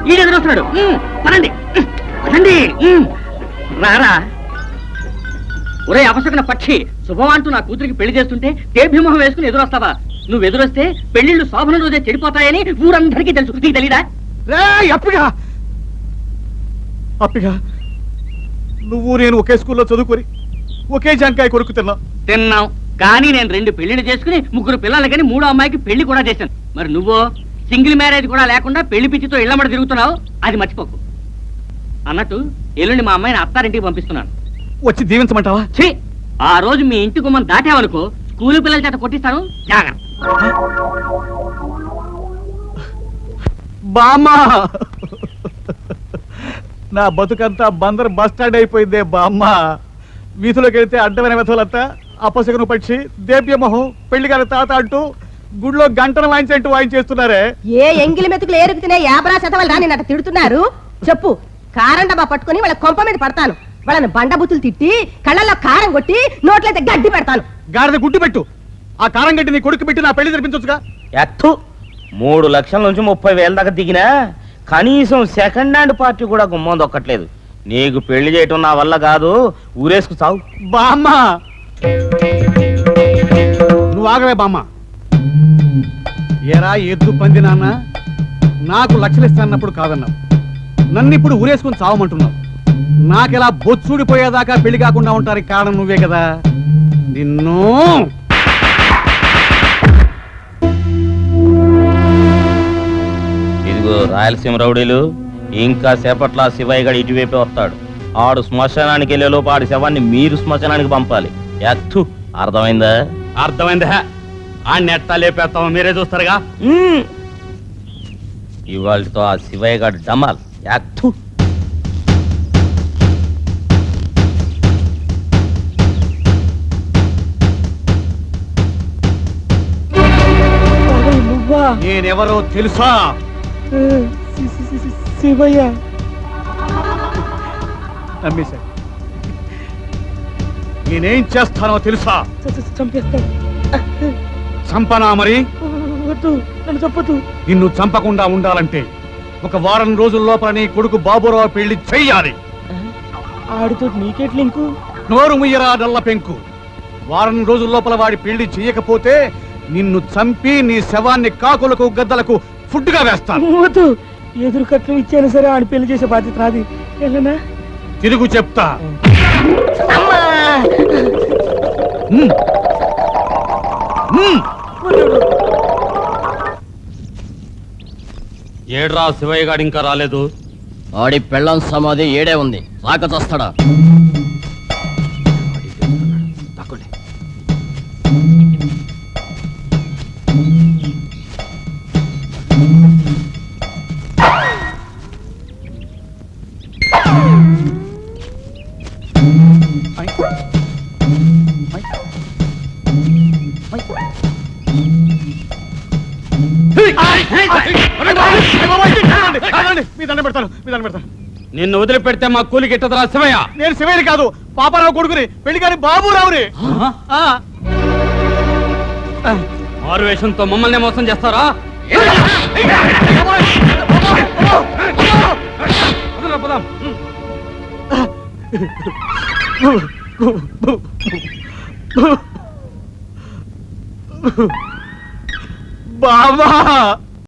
ఈడు ఎదురొస్తున్నాడు. పదండి పదండి. రారా ఒరే అపశకున పక్షి, శుభం అంటూ నా కూతురికి పెళ్లి చేస్తుంటే దేభ్యమోహం వేసుకుని ఎదురొస్తావా? నువ్వు ఎదురొస్తే పెళ్లిళ్ళు శోభన రోజే చెడిపోతాయని ఊరందరికీ తెలుసు. నీకు తెలీదా? అప్పిగా అప్పిగా నువ్వు నేను ఒకే స్కూల్లో చదువుకొని ఒకే జాంకాయ కొరుకు తిన్నాం. కానీ నేను 2 పెళ్లిళ్ళు చేసుకుని 3 పిల్లలు కానీ 3వ అమ్మాయికి పెళ్లి కూడా చేశాను. మరి నువ్వు సింగిల్ మ్యారేజ్ కూడా లేకుండా పెళ్లి పిచ్చితో ఇళ్లమడ తిరుగుతున్నావు. అది మర్చిపోకు. అన్నట్టు ఎల్లుండి మా అమ్మాయిని అత్తారింటికి పంపిస్తున్నాను. వచ్చి దీవించమంటావా? ఛీ, ఆ రోజు మీ ఇంటి గుమ్మం దాటావనుకో స్కూలు పిల్లల చేత కొట్టిస్తాను. జాగ్రత్త. బామ్మా, నా బతుకంతా బందర్ బస్ స్టాండ్ అయిపోయిందే బామ్మ. వీధిలోకి వెళ్తే అడ్డమైన వెధవులంతా అపశకును పక్షి, దేవ్యమోహం, పెళ్లిగారి తాత అంటూ గుడిలో గంటను వాయించేట్టు వాయించేస్తున్నారే. ఏ ఎంగిలి మెతుకులు ఏరుకుతున్నా యాభరా శతవలు రాని నన్ను తిడుతున్నారు. చెప్పు, కారం డబ్బా పట్టుకుని వాళ్ళ కొంప మీద పడతాను. వాళ్ళని బండబుతులు తిట్టి కళ్ళల్లో కారం కొట్టి నోట్లయితే గడ్డి పెడతాను. గాడిద గుడ్డు పెట్టు. ఆ కారం గడ్డి నీ కొడుకు పెట్టి నా పెళ్లి జరిపించొచ్చుగా. ఎత్తు 3 లక్షల నుంచి 30,000 దాకా దిగినా కనీసం సెకండ్ హ్యాండ్ పార్టీ కూడా గుమ్మం దొక్కట్లేదు. నీకు పెళ్లి చేయటం నా వల్ల కాదు, ఊరేసుకు చావు. బామ్మ నువ్వు ఆగవే బామ్మ. ఏరా ఎద్దు పంది నాన్న, నాకు లక్షలు ఇస్తానన్నప్పుడు కాదన్నావు. నన్ను ఇప్పుడు ఊరేసుకుని చావమంటున్నావు. నాకెలా బొచ్చుడిపోయేదాకా పెళ్లి కాకుండా ఉంటారు కారణం నువ్వే కదా. నిన్ను ఇదిగో రాయలసీమ రౌడీలు, ఇంకా సేపట్ల శివయ్య గడి ఇటువైపే వస్తాడు. ఆడు శ్మశానానికి వెళ్ళేలోపు ఆడి శవాన్ని మీరు శ్మశానానికి పంపాలి. ఎత్తు అర్థమైందా? అర్థమైందా? ఆ నెట్టా లేపేస్తావు, మీరే చూస్తారుగా. ఇవాళతో ఆ శివయ్య గడి డమాల్. ఎత్తు నేనెవరో తెలుసా? శివయ్య. నమ్మేశా. నేనేం చేస్తానో తెలుసా? చంపేస్తాను. చంపనా? మరి నన్ను చెప్పదు. నిన్ను చంపకుండా ఉండాలంటే 1 వారం రోజుల లోపల నీ కొడుకు బాబురావు పెళ్లి చెయ్యాలి. ఆడితో నీకెట్ లింకు? నోరు ముయ్యరా నల్ల పెంకు. 1 వారం రోజుల లోపల వాడి పెళ్లి చెయ్యకపోతే నిన్ను చంపి నీ శవాన్ని కాకులకు గద్దలకు ఫుడ్ గా వేస్తాను. వద్దు, ఎదురు కట్నం ఇచ్చాను సరే, ఆడి పెళ్లి చేసే బాధ్యత నాది. వెళ్ళనా? తిరుగు చెప్తా. ఏడ్రా శివయ్య గారు ఇంకా రాలేదు? ఆడి పెళ్ళం సమాధి ఏడే ఉంది, రాక చస్తాడా? నిన్ను వదిలిపెడితే మా కూలి గిట్టదురా శివయ్య. నేను శివయ్యని కాదు, పాపారావు కొడుకుని, పెళ్లి కాని బాబురావుని. మారువేషంతో మమ్మల్ని మోసం చేస్తారా? బాబా